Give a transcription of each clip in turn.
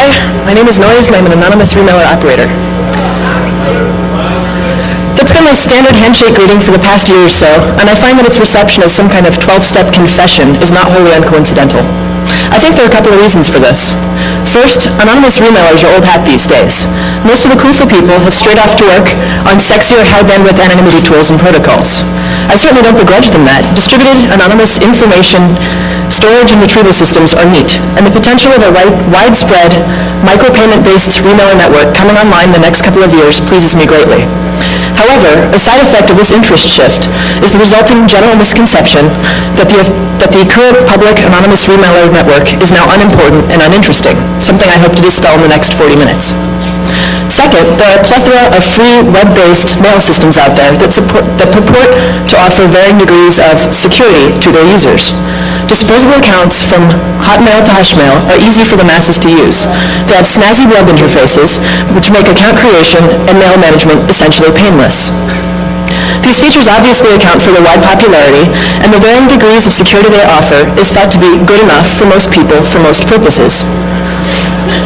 Hi, my name is Noise and I'm an anonymous remailer operator. That's been my standard handshake greeting for the past year or so, and I find that its reception as some kind of 12-step confession is not wholly uncoincidental. I think there are a couple of reasons for this. First, anonymous remailers are old hat these days. Most of the clueful people have strayed off to work on sexier high-bandwidth anonymity tools and protocols. I certainly don't begrudge them that. Distributed, anonymous information storage and retrieval systems are neat, and the potential of a widespread, micropayment-based remailer network coming online the next couple of years pleases me greatly. However, a side effect of this interest shift is the resulting general misconception that the current public anonymous remailer network is now unimportant and uninteresting, something I hope to dispel in the next 40 minutes. Second, there are a plethora of free web-based mail systems out there that purport to offer varying degrees of security to their users. Disposable accounts from Hotmail to Hushmail are easy for the masses to use. They have snazzy web interfaces which make account creation and mail management essentially painless. These features obviously account for their wide popularity, and the varying degrees of security they offer is thought to be good enough for most people for most purposes.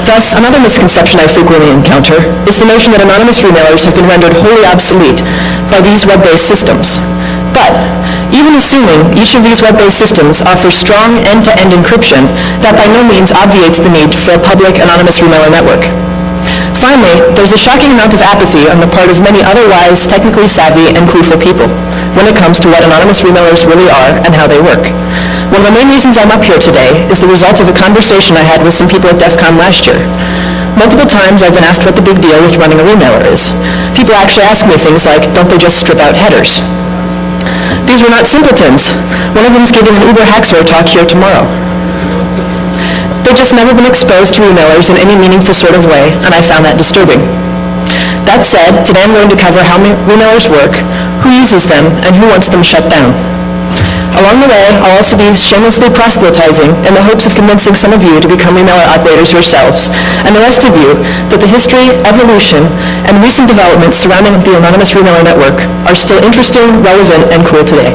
Thus, another misconception I frequently encounter is the notion that anonymous remailers have been rendered wholly obsolete by these web-based systems. But, even assuming each of these web-based systems offers strong end-to-end encryption, that by no means obviates the need for a public anonymous remailer network. Finally, there's a shocking amount of apathy on the part of many otherwise technically savvy and clueful people when it comes to what anonymous remailers really are and how they work. One of the main reasons I'm up here today is the result of a conversation I had with some people at DefCon last year. Multiple times I've been asked what the big deal with running a remailer is. People actually ask me things like, don't they just strip out headers? These were not simpletons. One of them is giving an Uber Hacksaw talk here tomorrow. They've just never been exposed to remailers in any meaningful sort of way, and I found that disturbing. That said, today I'm going to cover how remailers work, who uses them, and who wants them shut down. Along the way, I'll also be shamelessly proselytizing in the hopes of convincing some of you to become remailer operators yourselves, and the rest of you that the history, evolution, and recent developments surrounding the anonymous remailer network are still interesting, relevant, and cool today.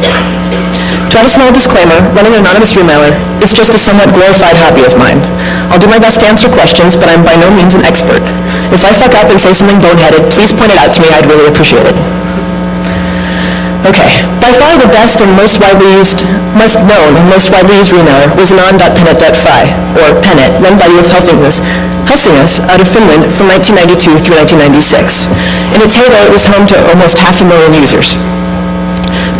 To add a small disclaimer, running an anonymous remailer is just a somewhat glorified hobby of mine. I'll do my best to answer questions, but I'm by no means an expert. If I fuck up and say something boneheaded, please point it out to me. I'd really appreciate it. Okay, by far the best and most known and most widely used remailer was anon.penet.fi, or Penet, run by Ulf Helsingas out of Finland from 1992 through 1996. In its heyday, it was home to almost 500,000 users.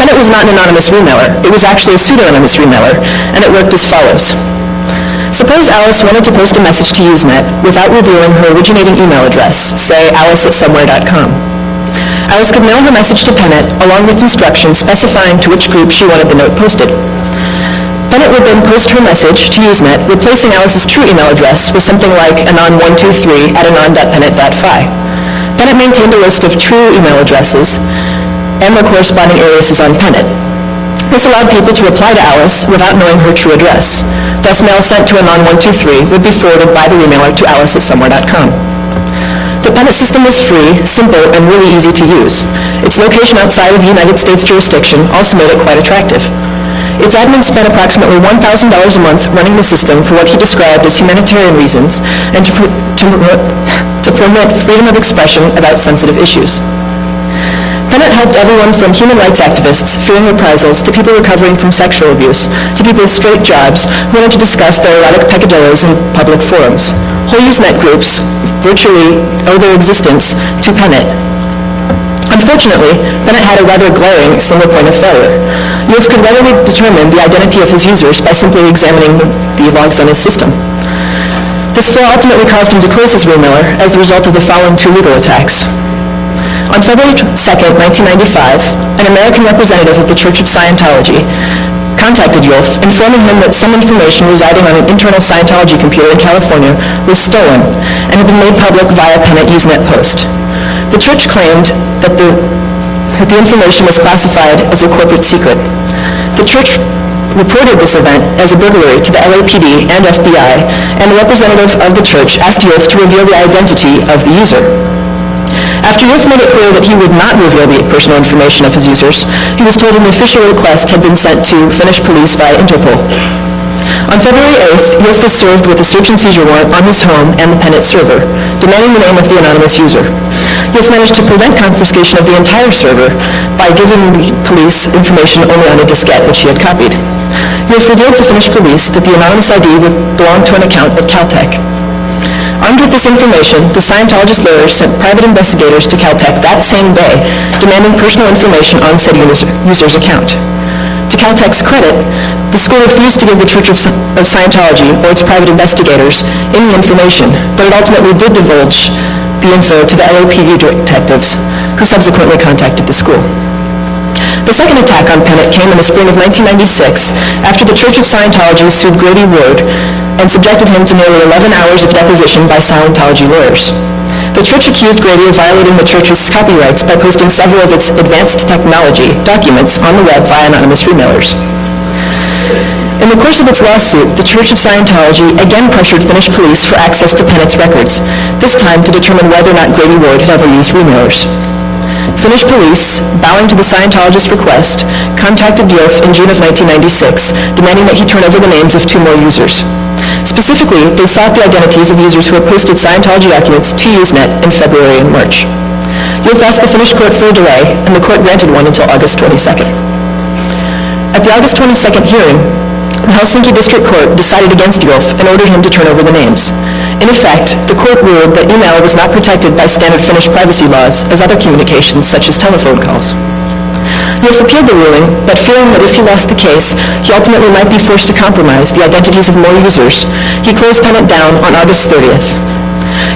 Penet was not an anonymous remailer. It was actually a pseudo-anonymous remailer, and it worked as follows. Suppose Alice wanted to post a message to Usenet without revealing her originating email address, say alice@somewhere.com. Alice could mail her message to Penet along with instructions specifying to which group she wanted the note posted. Penet would then post her message to Usenet, replacing Alice's true email address with something like anon123@anon.penet.fi. Penet maintained a list of true email addresses and their corresponding aliases on Penet. This allowed people to reply to Alice without knowing her true address. Thus, mail sent to anon123 would be forwarded by the remailer to alice@somewhere.com. The Penet system was free, simple, and really easy to use. Its location outside of the United States jurisdiction also made it quite attractive. Its admin spent approximately $1,000 a month running the system for what he described as humanitarian reasons and to promote freedom of expression about sensitive issues. Penet helped everyone from human rights activists fearing reprisals to people recovering from sexual abuse to people with straight jobs who wanted to discuss their erotic peccadillos in public forums. Whole Usenet groups virtually owe their existence to Penet. Unfortunately, Penet had a rather glaring single point of failure. Ulf could readily determine the identity of his users by simply examining the logs on his system. This flaw ultimately caused him to close his remailer as the result of the following two legal attacks. On February 2nd, 1995, an American representative of the Church of Scientology contacted Ulf, informing him that some information residing on an internal Scientology computer in California was stolen and had been made public via Penet Usenet post. The church claimed that the information was classified as a corporate secret. The church reported this event as a burglary to the LAPD and FBI, and the representative of the church asked Ulf to reveal the identity of the user. After Ulf made it clear that he would not reveal the personal information of his users, he was told an official request had been sent to Finnish police via Interpol. On February 8th, Yof was served with a search and seizure warrant on his home and the Pennet server, demanding the name of the anonymous user. Yof managed to prevent confiscation of the entire server by giving the police information only on a diskette which he had copied. Yof revealed to Finnish police that the anonymous ID would belong to an account at Caltech. Armed with this information, the Scientologist lawyers sent private investigators to Caltech that same day, demanding personal information on said user's account. To Caltech's credit, the school refused to give the Church of Scientology or its private investigators any information, but it ultimately did divulge the info to the LAPD detectives, who subsequently contacted the school. The second attack on Pennet came in the spring of 1996 after the Church of Scientology sued Grady Ward and subjected him to nearly 11 hours of deposition by Scientology lawyers. The Church accused Grady of violating the Church's copyrights by posting several of its advanced technology documents on the web via anonymous remailers. In the course of its lawsuit, the Church of Scientology again pressured Finnish police for access to Pennet's records, this time to determine whether or not Grady Ward had ever used remailers. Finnish police, bowing to the Scientologist request, contacted Yof in June of 1996, demanding that he turn over the names of 2 more users. Specifically, they sought the identities of users who had posted Scientology documents to Usenet in February and March. Yof asked the Finnish court for a delay, and the court granted one until August 22nd. At the August 22nd hearing, the Helsinki District Court decided against Yof and ordered him to turn over the names. In effect, the court ruled that email was not protected by standard Finnish privacy laws as other communications, such as telephone calls. Yof appealed the ruling, but fearing that if he lost the case, he ultimately might be forced to compromise the identities of more users, he closed Pennet down on August 30th.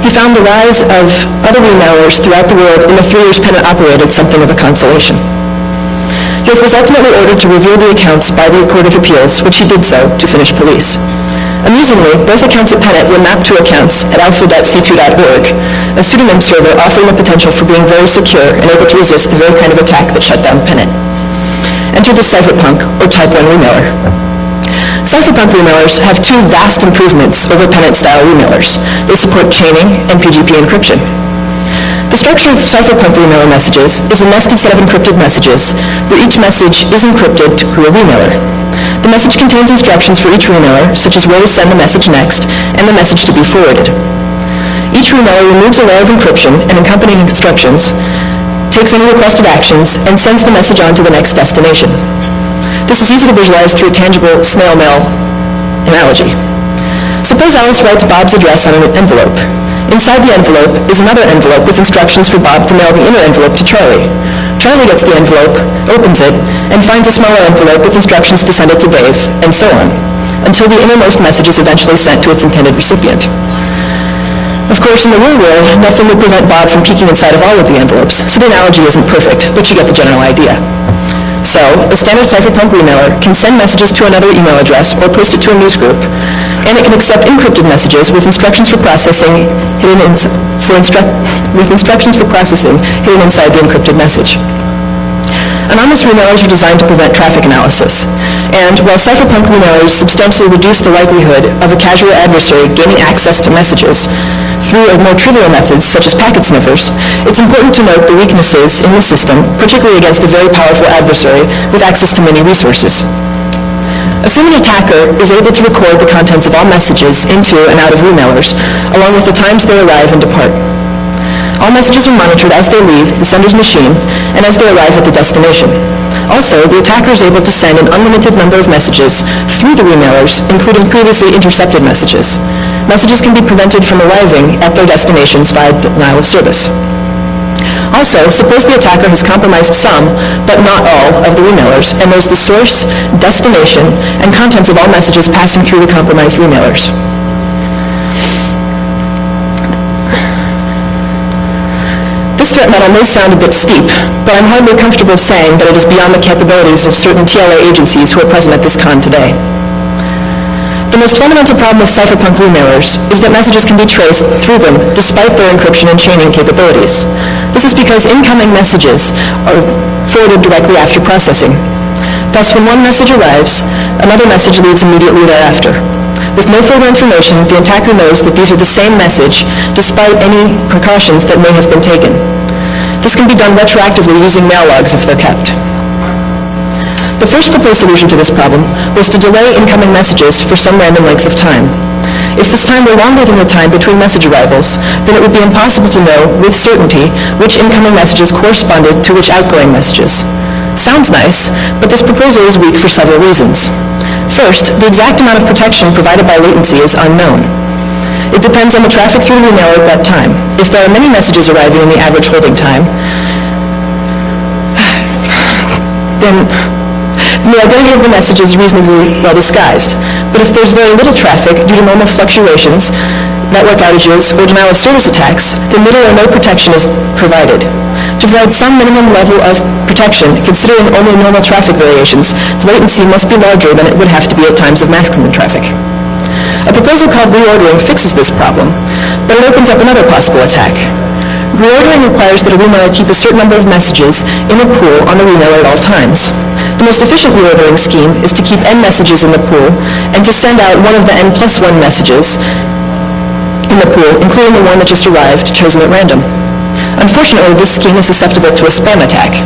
He found the rise of other remailers throughout the world in the 3 years Pennet operated something of a consolation. Yof was ultimately ordered to review the accounts by the Court of Appeals, which he did so to Finnish police. Amusingly, both accounts at Pennet were mapped to accounts at alpha.c2.org, a pseudonym server offering the potential for being very secure and able to resist the very kind of attack that shut down Pennet. Enter the cypherpunk, or Type 1 remailer. Cypherpunk remailers have 2 vast improvements over Pennet-style remailers. They support chaining and PGP encryption. The structure of cypherpunk remailer messages is a nested set of encrypted messages, where each message is encrypted through a remailer. The message contains instructions for each remailer, such as where to send the message next and the message to be forwarded. Each remailer removes a layer of encryption and accompanying instructions, takes any requested actions, and sends the message on to the next destination. This is easy to visualize through a tangible snail mail analogy. Suppose Alice writes Bob's address on an envelope. Inside the envelope is another envelope with instructions for Bob to mail the inner envelope to Charlie. Charlie gets the envelope, opens it, and finds a smaller envelope with instructions to send it to Dave, and so on, until the innermost message is eventually sent to its intended recipient. Of course, in the real world, nothing would prevent Bob from peeking inside of all of the envelopes, so the analogy isn't perfect, but you get the general idea. So, a standard cypherpunk remailer can send messages to another email address or post it to a newsgroup, and it can accept encrypted messages with instructions for processing hidden inside the encrypted message. Anonymous remailers are designed to prevent traffic analysis, and while cypherpunk remailers substantially reduce the likelihood of a casual adversary gaining access to messages through more trivial methods such as packet sniffers, it's important to note the weaknesses in the system, particularly against a very powerful adversary with access to many resources. Assume an attacker is able to record the contents of all messages into and out of remailers, along with the times they arrive and depart. All messages are monitored as they leave the sender's machine and as they arrive at the destination. Also, the attacker is able to send an unlimited number of messages through the remailers, including previously intercepted messages. Messages can be prevented from arriving at their destinations via denial of service. Also, suppose the attacker has compromised some, but not all, of the remailers, and knows the source, destination, and contents of all messages passing through the compromised remailers. This threat model may sound a bit steep, but I'm hardly comfortable saying that it is beyond the capabilities of certain TLA agencies who are present at this con today. The most fundamental problem with cypherpunk remailers is that messages can be traced through them despite their encryption and chaining capabilities. This is because incoming messages are forwarded directly after processing. Thus, when one message arrives, another message leaves immediately thereafter. With no further information, the attacker knows that these are the same message despite any precautions that may have been taken. This can be done retroactively using mail logs if they're kept. The The first proposed solution to this problem was to delay incoming messages for some random length of time. If this time were longer than the time between message arrivals, then it would be impossible to know with certainty which incoming messages corresponded to which outgoing messages. Sounds nice, but this proposal is weak for several reasons. First, the exact amount of protection provided by latency is unknown. It depends on the traffic through the emailer at that time. If there are many messages arriving in the average holding time, then the identity of the message is reasonably well disguised. But if there's very little traffic due to normal fluctuations, network outages, or denial of service attacks, then little or no protection is provided. To provide some minimum level of protection, considering only normal traffic variations, the latency must be larger than it would have to be at times of maximum traffic. A proposal called reordering fixes this problem, but it opens up another possible attack. Reordering requires that a remailer keep a certain number of messages in a pool on the remailer at all times. The most efficient reordering scheme is to keep n messages in the pool and to send out one of the n+1 messages in the pool, including the one that just arrived, chosen at random. Unfortunately, this scheme is susceptible to a spam attack.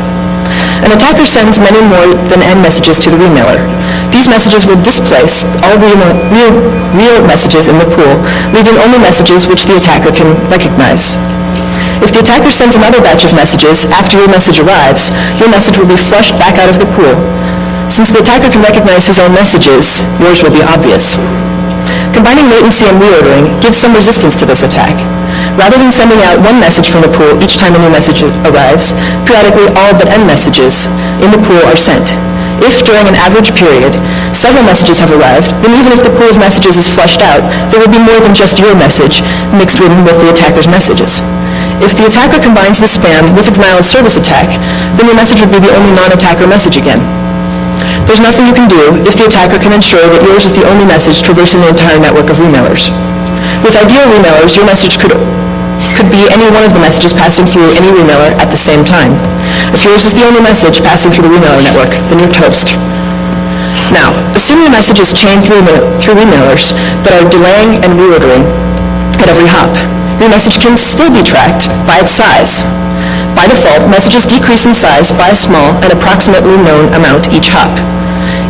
An attacker sends many more than n messages to the remailer. These messages will displace all real messages in the pool, leaving only messages which the attacker can recognize. If the attacker sends another batch of messages after your message arrives, your message will be flushed back out of the pool. Since the attacker can recognize his own messages, yours will be obvious. Combining latency and reordering gives some resistance to this attack. Rather than sending out one message from the pool each time a new message arrives, periodically all but n messages in the pool are sent. If, during an average period, several messages have arrived, then even if the pool of messages is flushed out, there will be more than just your message mixed in with the attacker's messages. If the attacker combines the spam with a denial of service attack, then your message would be the only non-attacker message again. There's nothing you can do if the attacker can ensure that yours is the only message traversing the entire network of remailers. With ideal remailers, your message could be any one of the messages passing through any remailer at the same time. If yours is the only message passing through the remailer network, then you're toast. Now, assume your message is chained through remailers that are delaying and reordering at every hop. Your message can still be tracked by its size. By default, messages decrease in size by a small and approximately known amount each hop.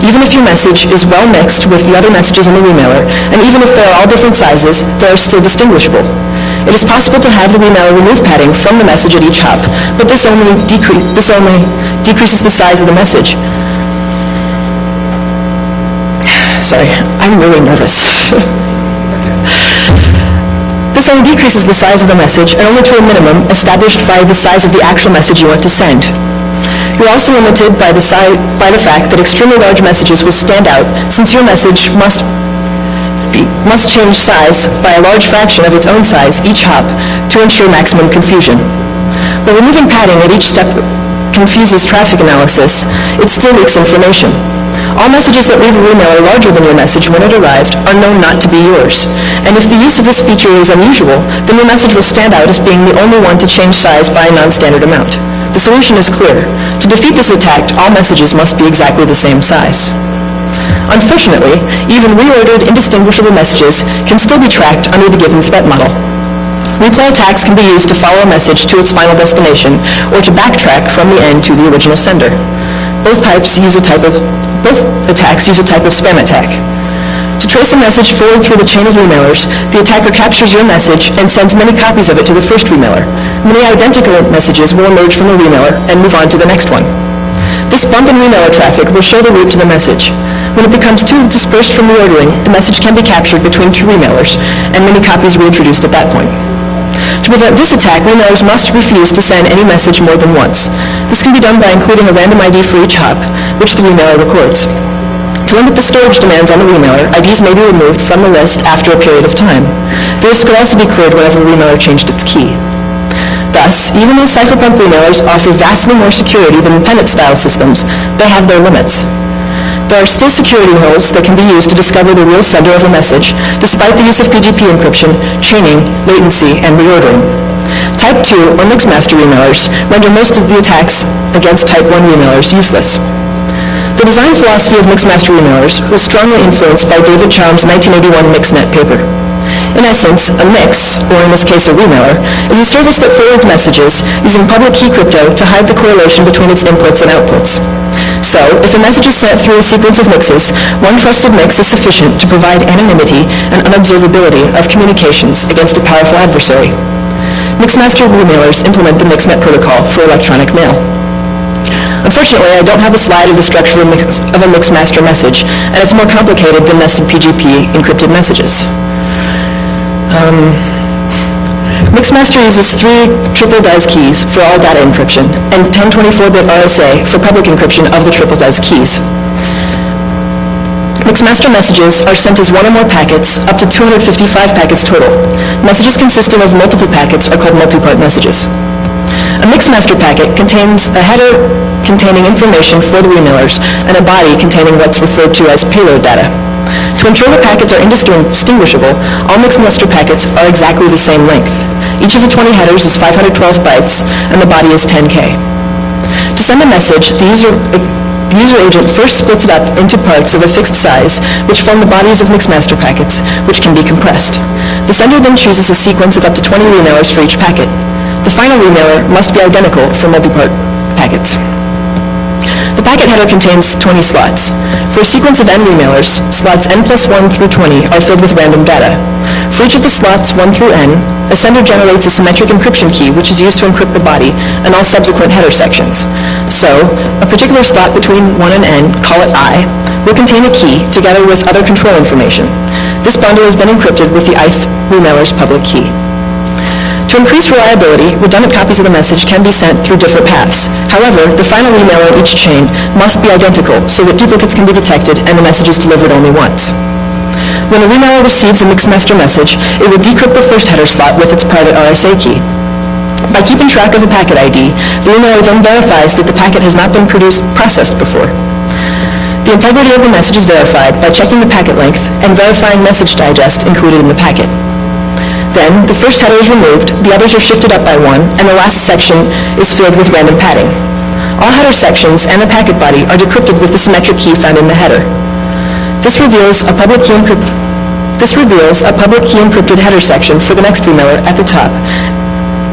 Even if your message is well mixed with the other messages in the remailer, and even if they are all different sizes, they are still distinguishable. It is possible to have the remailer remove padding from the message at each hop, but this only decreases the size of the message. Sorry, I'm really nervous. This only decreases the size of the message, and only to a minimum established by the size of the actual message you want to send. You're also limited by the fact that extremely large messages will stand out, since your message must change size by a large fraction of its own size each hop to ensure maximum confusion. But removing padding at each step confuses traffic analysis. It still leaks information. All messages that leave a remailer larger than your message when it arrived are known not to be yours. And if the use of this feature is unusual, then your message will stand out as being the only one to change size by a non-standard amount. The solution is clear. To defeat this attack, all messages must be exactly the same size. Unfortunately, even reordered, indistinguishable messages can still be tracked under the given threat model. Replay attacks can be used to follow a message to its final destination, or to backtrack from the end to the original sender. Both attacks use a type of spam attack. To trace a message forward through the chain of remailers, the attacker captures your message and sends many copies of it to the first remailer. Many identical messages will emerge from the remailer and move on to the next one. This bump in remailer traffic will show the route to the message. When it becomes too dispersed from reordering, the message can be captured between two remailers, and many copies reintroduced at that point. To prevent this attack, remailers must refuse to send any message more than once. This can be done by including a random ID for each hop, which the remailer records. To limit the storage demands on the remailer, IDs may be removed from the list after a period of time. The list could also be cleared whenever a remailer changed its key. Thus, even though cypherpunk remailers offer vastly more security than pendant-style systems, they have their limits. There are still security holes that can be used to discover the real sender of a message, despite the use of PGP encryption, chaining, latency, and reordering. Type 2 or mixmaster remailers render most of the attacks against Type 1 remailers useless. The design philosophy of mixmaster remailers was strongly influenced by David Chaum's 1981 MixNet paper. In essence, a mix, or in this case a remailer, is a service that forwards messages using public key crypto to hide the correlation between its inputs and outputs. So, if a message is sent through a sequence of mixes, one trusted mix is sufficient to provide anonymity and unobservability of communications against a powerful adversary. Mixmaster remailers implement the MixNet protocol for electronic mail. Unfortunately, I don't have a slide of the structure of a Mixmaster message, and it's more complicated than nested PGP encrypted messages. Mixmaster uses 3 triple-DES keys for all data encryption and 1024-bit RSA for public encryption of the triple-DES keys. Mixmaster messages are sent as one or more packets, up to 255 packets total. Messages consisting of multiple packets are called multi-part messages. A Mixmaster packet contains a header containing information for the remailers and a body containing what's referred to as payload data. To ensure the packets are indistinguishable, all Mixmaster packets are exactly the same length. Each of the 20 headers is 512 bytes, and the body is 10K. To send a message, the user agent first splits it up into parts of a fixed size, which form the bodies of Mixmaster packets, which can be compressed. The sender then chooses a sequence of up to 20 remailers for each packet. The final remailer must be identical for multi-part packets. The packet header contains 20 slots. For a sequence of n remailers, slots n plus 1 through 20 are filled with random data. For each of the slots 1 through n, a sender generates a symmetric encryption key which is used to encrypt the body and all subsequent header sections. So, a particular slot between 1 and n, call it I, will contain a key together with other control information. This bundle is then encrypted with the ith remailer's public key. To increase reliability, redundant copies of the message can be sent through different paths. However, the final remailer in each chain must be identical so that duplicates can be detected and the message is delivered only once. When a remailer receives a Mixmaster message, it will decrypt the first header slot with its private RSA key. By keeping track of the packet ID, the remailer then verifies that the packet has not been processed before. The integrity of the message is verified by checking the packet length and verifying message digest included in the packet. Then, the first header is removed, the others are shifted up by 1, and the last section is filled with random padding. All header sections and the packet body are decrypted with the symmetric key found in the header. This reveals a public key encrypted header section for the next remailer at the top,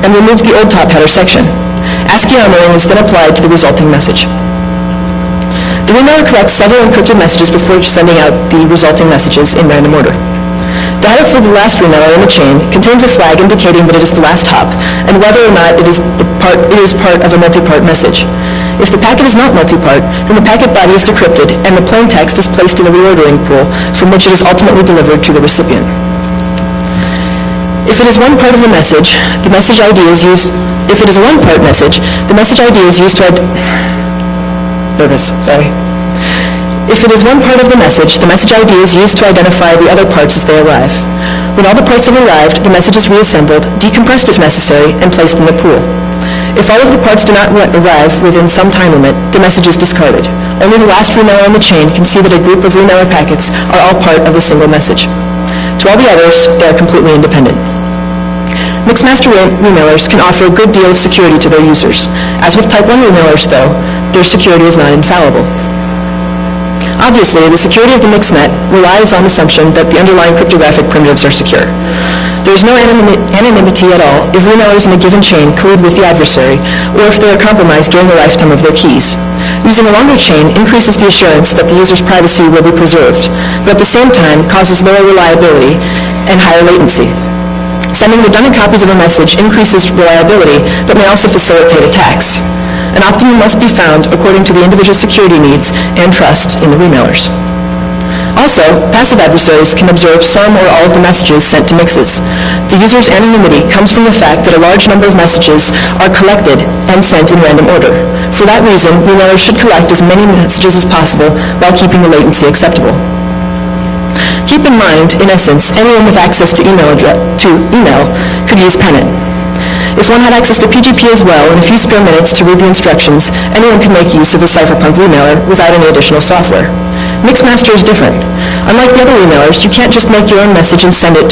and removes the old top header section. ASCII armoring is then applied to the resulting message. The remailer collects several encrypted messages before sending out the resulting messages in random order. The header for the last remailer in the chain contains a flag indicating that it is the last hop, and whether or not it is part of a multi-part message. If the packet is not multi-part, then the packet body is decrypted, and the plain text is placed in a reordering pool from which it is ultimately delivered to the recipient. If it is one part of the message, the message ID is used. If it is a one-part message, the message ID is used to If it is one part of the message ID is used to identify the other parts as they arrive. When all the parts have arrived, the message is reassembled, decompressed if necessary, and placed in the pool. If all of the parts do not arrive within some time limit, the message is discarded. Only the last remailer in the chain can see that a group of remailer packets are all part of the single message. To all the others, they are completely independent. Mixmaster remailers can offer a good deal of security to their users. As with Type 1 remailers, though, their security is not infallible. Obviously, the security of the MixNet relies on the assumption that the underlying cryptographic primitives are secure. There is no anonymity at all if remailers in a given chain collude with the adversary, or if they are compromised during the lifetime of their keys. Using a longer chain increases the assurance that the user's privacy will be preserved, but at the same time causes lower reliability and higher latency. Sending redundant copies of a message increases reliability, but may also facilitate attacks. An optimum must be found according to the individual security needs and trust in the remailers. Also, passive adversaries can observe some or all of the messages sent to mixes. The user's anonymity comes from the fact that a large number of messages are collected and sent in random order. For that reason, remailers should collect as many messages as possible while keeping the latency acceptable. Keep in mind, in essence, anyone with access to email could use Pennet. If one had access to PGP as well and a few spare minutes to read the instructions, anyone could make use of the cypherpunk remailer without any additional software. Mixmaster is different. Unlike the other remailers, you can't just make your own message and send it.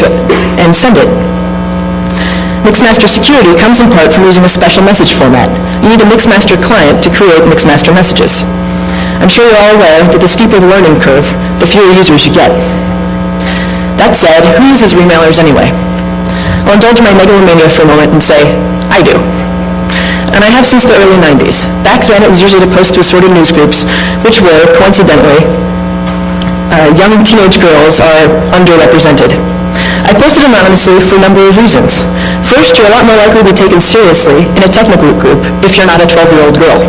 Mixmaster security comes in part from using a special message format. You need a Mixmaster client to create Mixmaster messages. I'm sure you're all aware that the steeper the learning curve, the fewer users you get. That said, who uses remailers anyway? I'll indulge my megalomania for a moment and say, I do. and I have since the early 90s. Back then, it was usually to post to assorted news groups, which were, coincidentally, young teenage girls are underrepresented. I posted anonymously for a number of reasons. First, you're a lot more likely to be taken seriously in a technical group if you're not a 12-year-old girl.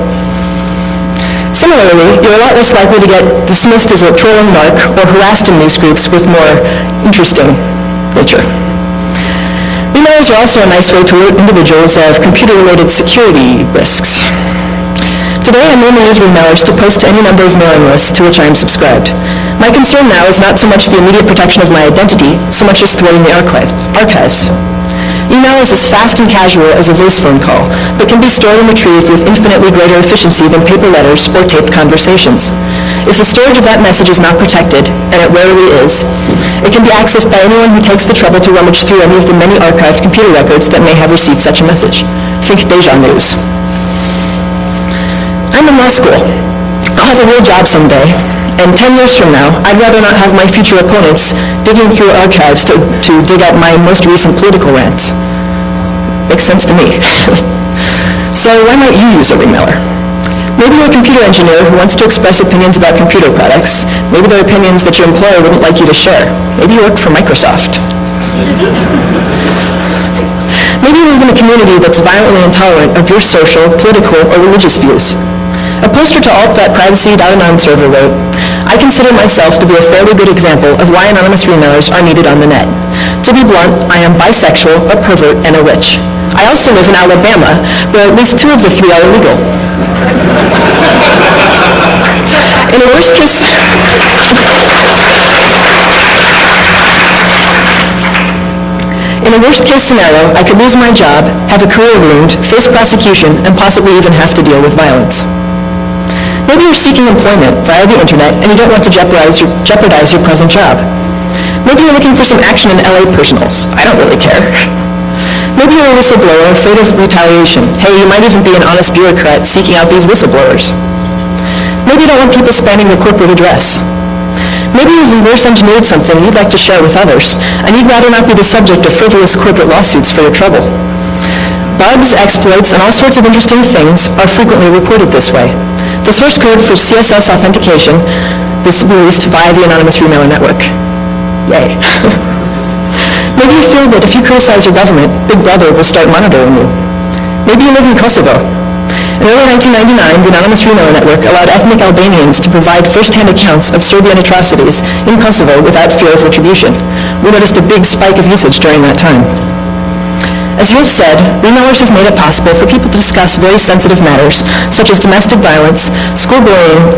Similarly, you're a lot less likely to get dismissed as a trolling narc or harassed in these groups with more interesting nature. Emailers are also a nice way to alert individuals of computer-related security risks. Today, I mainly use emailers to post to any number of mailing lists to which I am subscribed. My concern now is not so much the immediate protection of my identity, so much as thwarting the archives. Email is as fast and casual as a voice phone call, but can be stored and retrieved with infinitely greater efficiency than paper letters or taped conversations. If the storage of that message is not protected, and it rarely is, it can be accessed by anyone who takes the trouble to rummage through any of the many archived computer records that may have received such a message. Think Deja News. I'm in law school. I'll have a real job someday, and 10 years from now, I'd rather not have my future opponents digging through archives to dig out my most recent political rants. Makes sense to me. So why might you use a remailer? Maybe you're a computer engineer who wants to express opinions about computer products. Maybe they're opinions that your employer wouldn't like you to share. Maybe you work for Microsoft. Maybe you live in a community that's violently intolerant of your social, political, or religious views. A poster to alt.privacy.anon server wrote, I consider myself to be a fairly good example of why anonymous remailers are needed on the net. To be blunt, I am bisexual, a pervert, and a witch. I also live in Alabama, where at least 2 of the 3 are illegal. In a worst-case scenario, I could lose my job, have a career ruined, face prosecution, and possibly even have to deal with violence. Maybe you're seeking employment via the internet and you don't want to jeopardize your present job. Maybe you're looking for some action in LA personals. I don't really care. Maybe you're a whistleblower afraid of retaliation. Hey, you might even be an honest bureaucrat seeking out these whistleblowers. Maybe you don't want people spamming your corporate address. Maybe you've reverse engineered something you'd like to share with others, and you'd rather not be the subject of frivolous corporate lawsuits for your trouble. Bugs, exploits, and all sorts of interesting things are frequently reported this way. The source code for CSS authentication is released via the Anonymous Remailer Network. Yay. Maybe you feel that if you criticize your government, Big Brother will start monitoring you. Maybe you live in Kosovo. In early 1999, the Anonymous Remailer Network allowed ethnic Albanians to provide first-hand accounts of Serbian atrocities in Kosovo without fear of retribution. We noticed a big spike of usage during that time. As you have said, remailers have made it possible for people to discuss very sensitive matters, such as domestic violence, school bullying,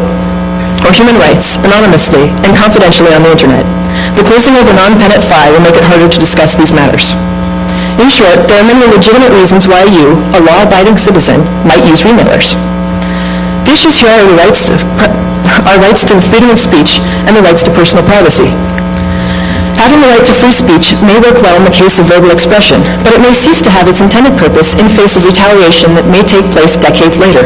or human rights, anonymously and confidentially on the internet. The closing of a non-pennant file will make it harder to discuss these matters. In short, there are many legitimate reasons why you, a law-abiding citizen, might use remailers. The issues here are rights to freedom of speech and the rights to personal privacy. Having the right to free speech may work well in the case of verbal expression, but it may cease to have its intended purpose in face of retaliation that may take place decades later.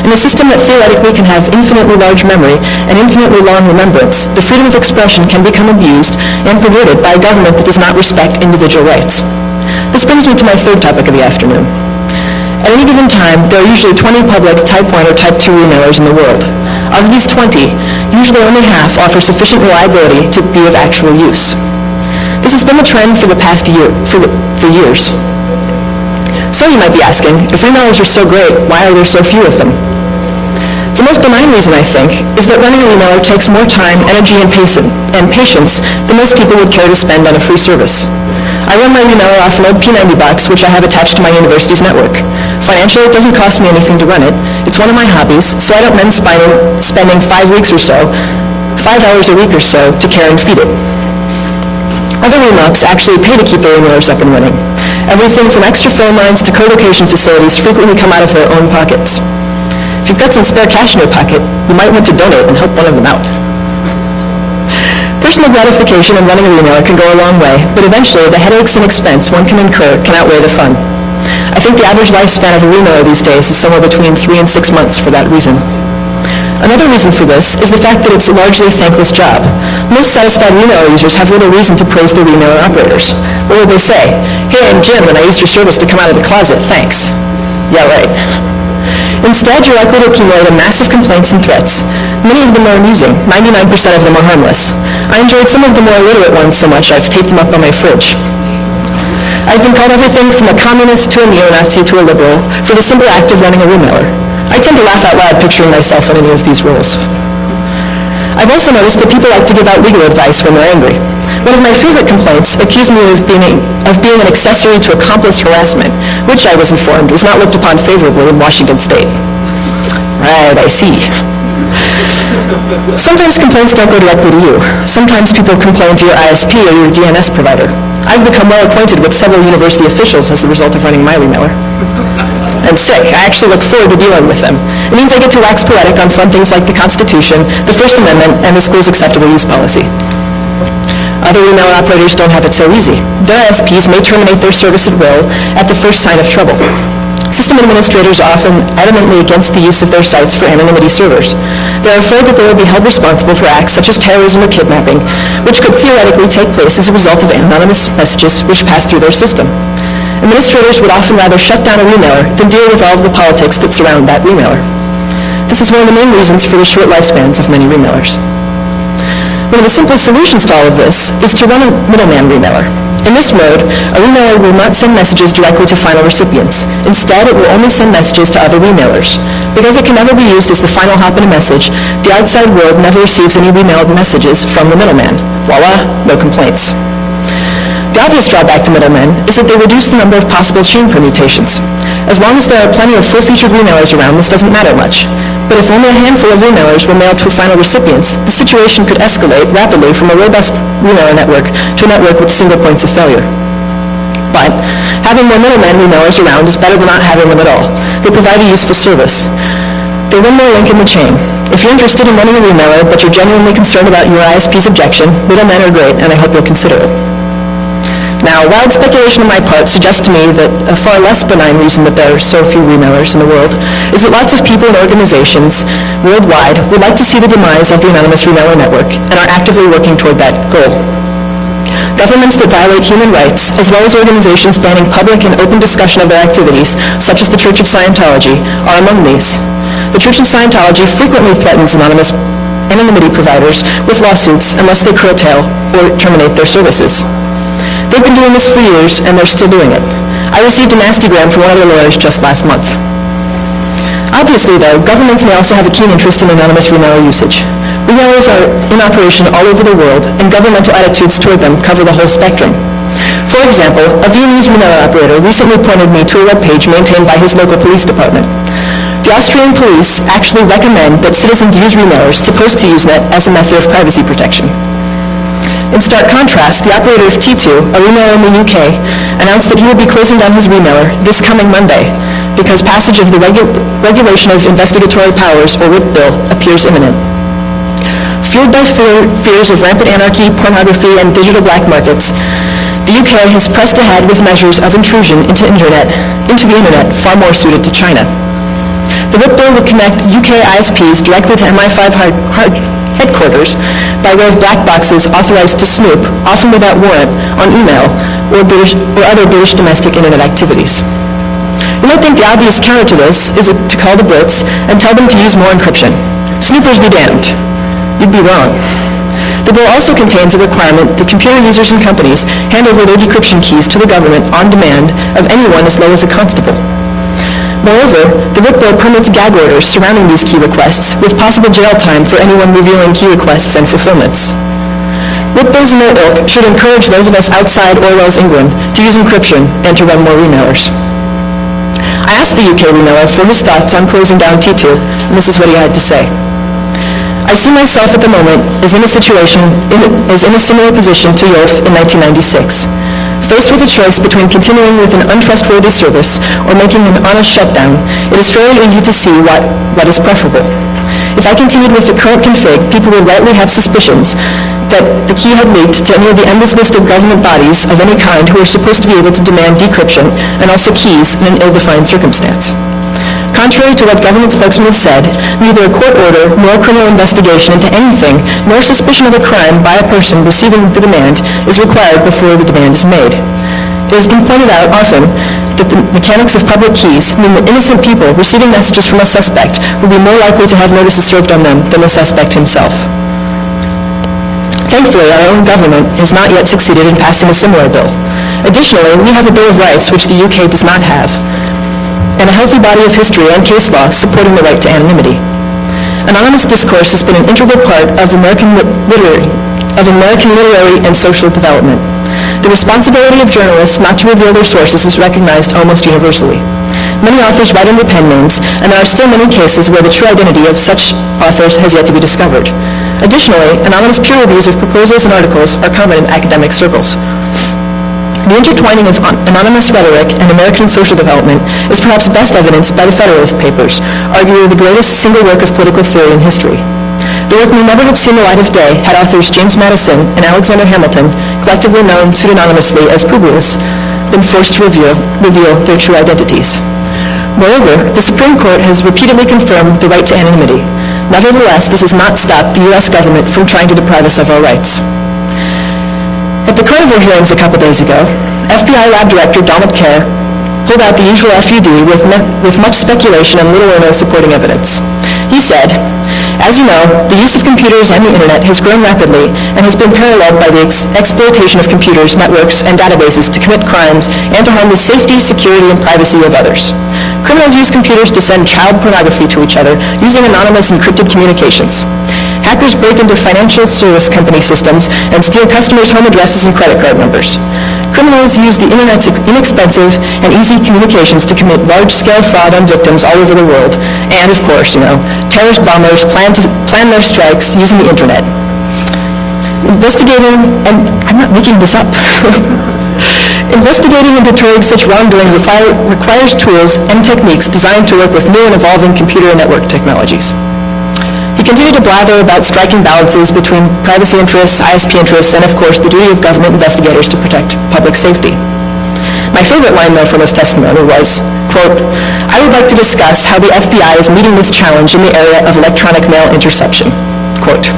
In a system that theoretically can have infinitely large memory and infinitely long remembrance, the freedom of expression can become abused and perverted by a government that does not respect individual rights. This brings me to my third topic of the afternoon. At any given time, there are usually 20 public Type 1 or Type 2 remailers in the world. Of these 20, usually only half offer sufficient reliability to be of actual use. This has been the trend for the past year, for years. So you might be asking, if remailers are so great, why are there so few of them? The most benign reason, I think, is that running a remailer takes more time, energy, and patience than most people would care to spend on a free service. I run my remailer off an old P90 box, which I have attached to my university's network. Financially, it doesn't cost me anything to run it. It's one of my hobbies, so I don't mind spending 5 weeks or so, 5 hours a week or so, to care and feed it. Other remocs actually pay to keep their remailers up and running. Everything from extra phone lines to co-location facilities frequently come out of their own pockets. If you've got some spare cash in your pocket, you might want to donate and help one of them out. Personal gratification in running a remailer can go a long way, but eventually the headaches and expense one can incur can outweigh the fun. I think the average lifespan of a remailer these days is somewhere between 3 and 6 months for that reason. Another reason for this is the fact that it's a largely thankless job. Most satisfied remailer users have little reason to praise their remailer operators. What would they say? Hey, I'm Jim, and I used your service to come out of the closet, thanks. Yeah, right. Instead, you're likely to accumulate a mass of complaints and threats. Many of them are amusing. 99% of them are harmless. I enjoyed some of the more illiterate ones so much I've taped them up on my fridge. I've been called everything from a communist to a neo-Nazi to a liberal for the simple act of running a remailer. I tend to laugh out loud picturing myself in any of these roles. I've also noticed that people like to give out legal advice when they're angry. One of my favorite complaints accused me of being an accessory to accomplice harassment, which I was informed was not looked upon favorably in Washington State. Right, I see. Sometimes complaints don't go directly to you. Sometimes people complain to your ISP or your DNS provider. I've become well acquainted with several university officials as the result of running my remailer. I'm sick. I actually look forward to dealing with them. It means I get to wax poetic on fun things like the Constitution, the First Amendment, and the school's acceptable use policy. Other email operators don't have it so easy. Their ISPs may terminate their service at will at the first sign of trouble. System administrators are often adamantly against the use of their sites for anonymity servers. They're afraid that they will be held responsible for acts such as terrorism or kidnapping, which could theoretically take place as a result of anonymous messages which pass through their system. Administrators would often rather shut down a remailer than deal with all of the politics that surround that remailer. This is one of the main reasons for the short lifespans of many remailers. One of the simplest solutions to all of this is to run a middleman remailer. In this mode, a remailer will not send messages directly to final recipients. Instead, it will only send messages to other remailers. Because it can never be used as the final hop in a message, the outside world never receives any remailed messages from the middleman. Voila, no complaints. The obvious drawback to middlemen is that they reduce the number of possible chain permutations. As long as there are plenty of full-featured remailers around, this doesn't matter much. But if only a handful of remailers were mailed to final recipients, the situation could escalate rapidly from a robust remailer network to a network with single points of failure. But having more middleman remailers around is better than not having them at all. They provide a useful service. They're one more link in the chain. If you're interested in running a remailer, but you're genuinely concerned about your ISP's objection, middlemen are great, and I hope you'll consider it. Now, wild speculation on my part suggests to me that a far less benign reason that there are so few remailers in the world is that lots of people and organizations worldwide would like to see the demise of the anonymous remailer network and are actively working toward that goal. Governments that violate human rights, as well as organizations banning public and open discussion of their activities, such as the Church of Scientology, are among these. The Church of Scientology frequently threatens anonymity providers with lawsuits unless they curtail or terminate their services. They've been doing this for years, and they're still doing it. I received a nasty gram from one of their lawyers just last month. Obviously, though, governments may also have a keen interest in anonymous remailer usage. Remailers are in operation all over the world, and governmental attitudes toward them cover the whole spectrum. For example, a Viennese remailer operator recently pointed me to a webpage maintained by his local police department. The Austrian police actually recommend that citizens use remailers to post to Usenet as a method of privacy protection. In stark contrast, the operator of T2, a remailer in the UK, announced that he will be closing down his remailer this coming Monday because passage of the Regulation of Investigatory Powers, or WIP bill, appears imminent. Fueled by fears of rampant anarchy, pornography, and digital black markets, the UK has pressed ahead with measures of intrusion into the internet far more suited to China. The WIP bill would connect UK ISPs directly to MI5 headquarters by way of black boxes authorized to snoop, often without warrant, on email or other British domestic internet activities. You might think the obvious counter to this is to call the Brits and tell them to use more encryption. Snoopers be damned. You'd be wrong. The bill also contains a requirement that computer users and companies hand over their decryption keys to the government on demand of anyone as low as a constable. Moreover, the WIP bill permits gag orders surrounding these key requests, with possible jail time for anyone revealing key requests and fulfillments. WIP bills in their ilk should encourage those of us outside Orwell's England to use encryption and to run more remailers. I asked the UK remailer for his thoughts on closing down T2, and this is what he had to say. I see myself at the moment as in a similar position to Yolf in 1996. Faced with a choice between continuing with an untrustworthy service or making an honest shutdown, it is fairly easy to see what is preferable. If I continued with the current config, people would rightly have suspicions that the key had leaked to any of the endless list of government bodies of any kind who are supposed to be able to demand decryption and also keys in an ill-defined circumstance. Contrary to what government spokesmen have said, neither a court order nor a criminal investigation into anything nor suspicion of a crime by a person receiving the demand is required before the demand is made. It has been pointed out often that the mechanics of public keys mean that innocent people receiving messages from a suspect will be more likely to have notices served on them than the suspect himself. Thankfully, our own government has not yet succeeded in passing a similar bill. Additionally, we have a Bill of Rights, which the UK does not have, and a healthy body of history and case law supporting the right to anonymity. Anonymous discourse has been an integral part of American literary and social development. The responsibility of journalists not to reveal their sources is recognized almost universally. Many authors write under pen names, and there are still many cases where the true identity of such authors has yet to be discovered. Additionally, anonymous peer reviews of proposals and articles are common in academic circles. The intertwining of anonymous rhetoric and American social development is perhaps best evidenced by the Federalist Papers, arguably the greatest single work of political theory in history. The work may never have seen the light of day had authors James Madison and Alexander Hamilton, collectively known pseudonymously as Publius, been forced to reveal their true identities. Moreover, the Supreme Court has repeatedly confirmed the right to anonymity. Nevertheless, this has not stopped the U.S. government from trying to deprive us of our rights. At the Carnival hearings a couple days ago, FBI Lab Director Donald Kerr pulled out the usual FUD with much speculation and little or no supporting evidence. He said, "As you know, the use of computers and the internet has grown rapidly and has been paralleled by the exploitation of computers, networks, and databases to commit crimes and to harm the safety, security, and privacy of others. Criminals use computers to send child pornography to each other using anonymous encrypted communications. Hackers break into financial service company systems and steal customers' home addresses and credit card numbers. Criminals use the internet's inexpensive and easy communications to commit large-scale fraud on victims all over the world. And, of course, terrorist bombers plan their strikes using the internet. Investigating, and I'm not making this up, investigating and deterring such wrongdoing requires tools and techniques designed to work with new and evolving computer and network technologies." He continued to blather about striking balances between privacy interests, ISP interests, and of course the duty of government investigators to protect public safety. My favorite line, though, from his testimony was, quote, "I would like to discuss how the FBI is meeting this challenge in the area of electronic mail interception," quote.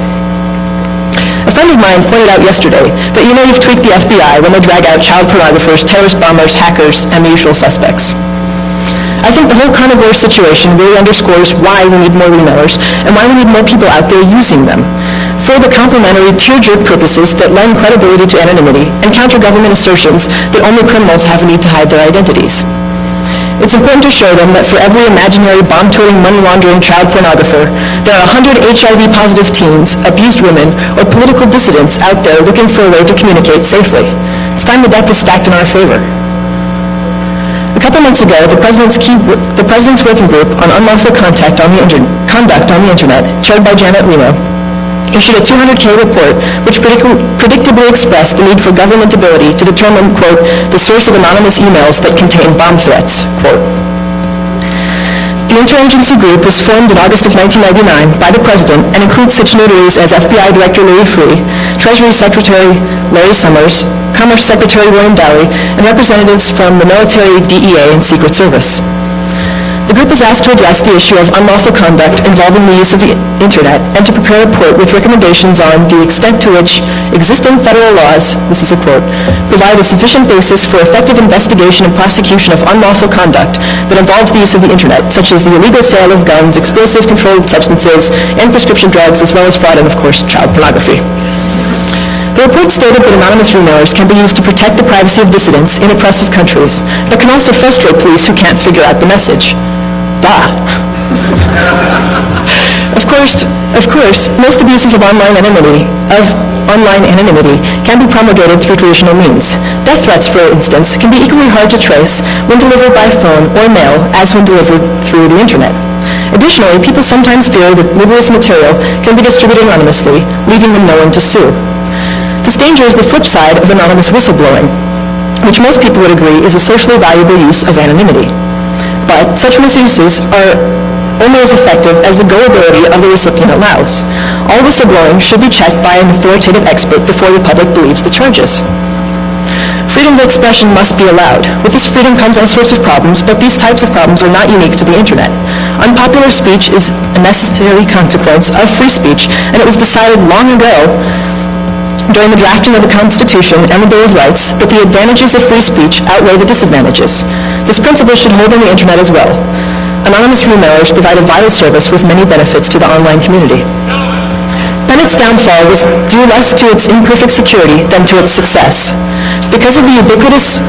A friend of mine pointed out yesterday that you've tweaked the FBI when they drag out child pornographers, terrorist bombers, hackers, and the usual suspects. I think the whole carnivore situation really underscores why we need more remailers and why we need more people out there using them for the complementary tear-jerk purposes that lend credibility to anonymity and counter government assertions that only criminals have a need to hide their identities. It's important to show them that for every imaginary bomb-toting, money-laundering child pornographer, there are 100 HIV-positive teens, abused women, or political dissidents out there looking for a way to communicate safely. It's time the deck is stacked in our favor. A couple months ago, the President's Working Group on Unlawful Conduct on the Internet, chaired by Janet Reno, issued a 200K report which predictably expressed the need for government ability to determine, quote, the source of anonymous emails that contain bomb threats, quote. The interagency group was formed in August of 1999 by the President and includes such notaries as FBI Director Louis Freeh, Treasury Secretary Larry Summers, Commerce Secretary William Dowey, and representatives from the military, DEA, and Secret Service. The group is asked to address the issue of unlawful conduct involving the use of the Internet and to prepare a report with recommendations on the extent to which existing federal laws, this is a quote, provide a sufficient basis for effective investigation and prosecution of unlawful conduct that involves the use of the Internet, such as the illegal sale of guns, explosive controlled substances, and prescription drugs, as well as fraud and, of course, child pornography. The report stated that anonymous remailers can be used to protect the privacy of dissidents in oppressive countries, but can also frustrate police who can't figure out the message. Of course, most abuses of online anonymity can be promulgated through traditional means. Death threats, for instance, can be equally hard to trace when delivered by phone or mail as when delivered through the Internet. Additionally, people sometimes fear that libelous material can be distributed anonymously, leaving them no one to sue. This danger is the flip side of anonymous whistleblowing, which most people would agree is a socially valuable use of anonymity. But such misuses are only as effective as the gullibility of the recipient allows. All whistleblowing should be checked by an authoritative expert before the public believes the charges. Freedom of expression must be allowed. With this freedom comes all sorts of problems, but these types of problems are not unique to the Internet. Unpopular speech is a necessary consequence of free speech, and it was decided long ago during the drafting of the Constitution and the Bill of Rights that the advantages of free speech outweigh the disadvantages. This principle should hold on the internet as well. Anonymous remailers provide a vital service with many benefits to the online community. Bennett's downfall was due less to its imperfect security than to its success. Because of the ubiquitous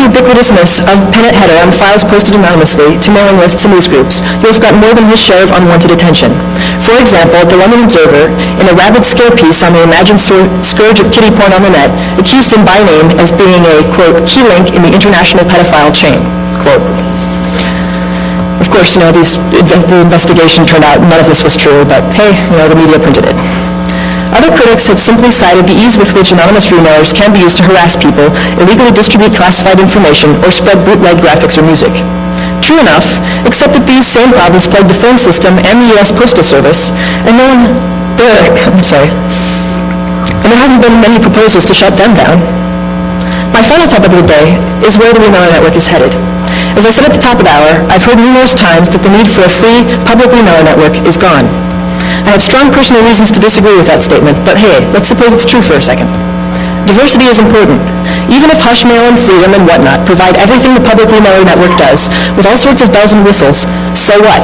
ubiquitousness of Pennant header on files posted anonymously to mailing lists and newsgroups, you have got more than his share of unwanted attention. For example, the London Observer, in a rabid scare piece on the imagined scourge of kiddie porn on the net, accused him by name as being a, quote, key link in the international pedophile chain, quote. Of course, the investigation turned out none of this was true, but hey, the media printed it. Other critics have simply cited the ease with which anonymous remailers can be used to harass people, illegally distribute classified information, or spread bootleg graphics or music. True enough, except that these same problems plague the phone system and the U.S. Postal Service, and there haven't been many proposals to shut them down. My final topic of the day is where the remailer network is headed. As I said at the top of the hour, I've heard numerous times that the need for a free, public remailer network is gone. I have strong personal reasons to disagree with that statement, but hey, let's suppose it's true for a second. Diversity is important. Even if hush mail and freedom and whatnot provide everything the public remailer network does, with all sorts of bells and whistles, so what?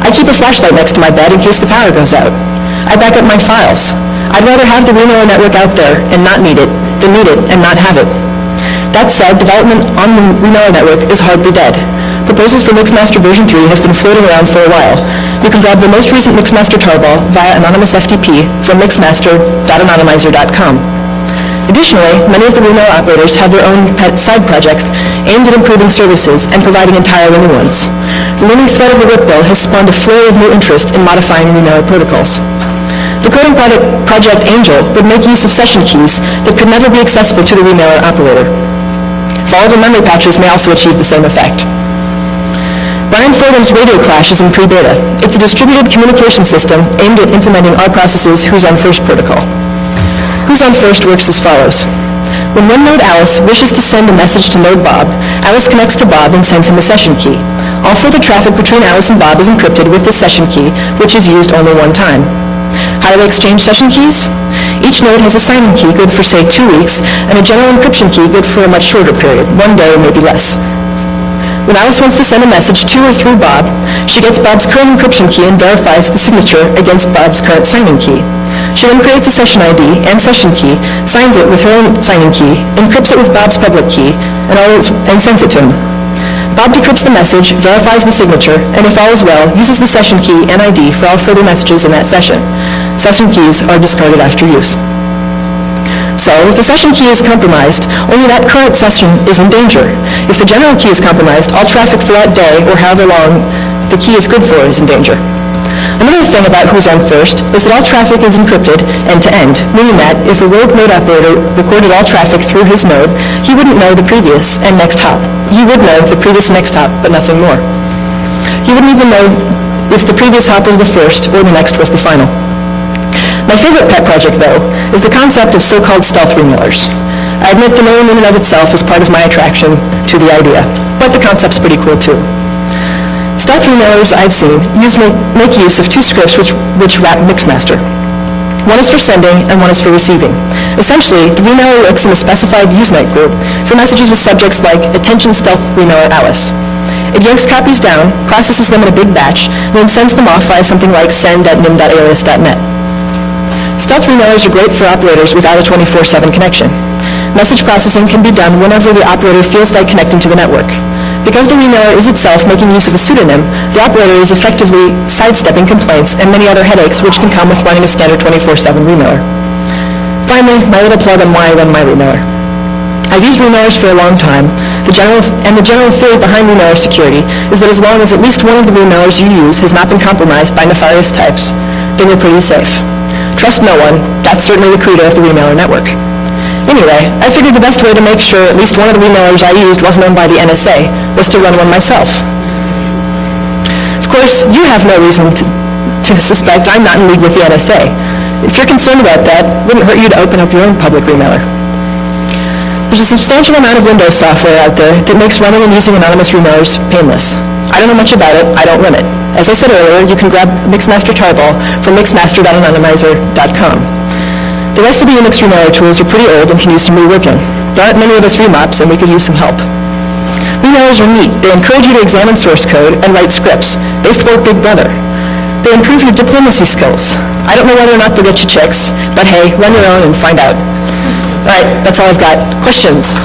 I keep a flashlight next to my bed in case the power goes out. I back up my files. I'd rather have the remailer network out there and not need it than need it and not have it. That said, development on the remailer network is hardly dead. Proposals for Mixmaster version 3 have been floating around for a while. You can grab the most recent Mixmaster tarball via anonymous FTP from mixmaster.anonymizer.com. Additionally, many of the remailer operators have their own pet side projects aimed at improving services and providing entirely new ones. The looming threat of the WIP bill has spawned a flurry of new interest in modifying remailer protocols. The coding project Angel would make use of session keys that could never be accessible to the remailer operator. Volatile memory patches may also achieve the same effect. Brian Fordham's Radio Clash is in pre-beta. It's a distributed communication system aimed at implementing our process's Who's On First protocol. Who's On First works as follows. When one node Alice wishes to send a message to node Bob, Alice connects to Bob and sends him a session key. All further traffic between Alice and Bob is encrypted with this session key, which is used only one time. How do they exchange session keys? Each node has a signing key good for, say, 2 weeks, and a general encryption key good for a much shorter period, 1 day, maybe less. When Alice wants to send a message to or through Bob, she gets Bob's current encryption key and verifies the signature against Bob's current signing key. She then creates a session ID and session key, signs it with her own signing key, encrypts it with Bob's public key, and sends it to him. Bob decrypts the message, verifies the signature, and if all is well, uses the session key and ID for all further messages in that session. Session keys are discarded after use. So, if the session key is compromised, only that current session is in danger. If the general key is compromised, all traffic for that day, or however long the key is good for, is in danger. Another thing about Who's On First is that all traffic is encrypted end-to-end, meaning that if a rogue node operator recorded all traffic through his node, he wouldn't know the previous and next hop. He would know the previous and next hop, but nothing more. He wouldn't even know if the previous hop was the first or the next was the final. My favorite pet project, though, is the concept of so-called stealth remailers. I admit the name in and of itself is part of my attraction to the idea, but the concept's pretty cool too. Stealth remailers I've seen make use of 2 scripts which wrap Mixmaster. One is for sending and one is for receiving. Essentially, the remailer works in a specified Usenet group for messages with subjects like Attention Stealth Remailer Alice. It yanks copies down, processes them in a big batch, and then sends them off via something like send@nim.alias.net. Stealth remailers are great for operators without a 24/7 connection. Message processing can be done whenever the operator feels like connecting to the network. Because the remailer is itself making use of a pseudonym, the operator is effectively sidestepping complaints and many other headaches which can come with running a standard 24/7 remailer. Finally, my little plug on why I run my remailer. I've used remailers for a long time. The general theory behind remailer security is that as long as at least one of the remailers you use has not been compromised by nefarious types, then you're pretty safe. Trust no one. That's certainly the credo of the remailer network. Anyway, I figured the best way to make sure at least one of the remailers I used wasn't owned by the NSA was to run one myself. Of course, you have no reason to suspect I'm not in league with the NSA. If you're concerned about that, it wouldn't hurt you to open up your own public remailer. There's a substantial amount of Windows software out there that makes running and using anonymous remowers painless. I don't know much about it. I don't run it. As I said earlier, you can grab Mixmaster Tarball from mixmaster.anonymizer.com. The rest of the Unix remower tools are pretty old and can use some reworking. There aren't many of us remops, and we could use some help. Remowers are neat. They encourage you to examine source code and write scripts. They thwart Big Brother. They improve your diplomacy skills. I don't know whether or not they'll get you chicks, but hey, run your own and find out. All right, that's all I've got. Questions?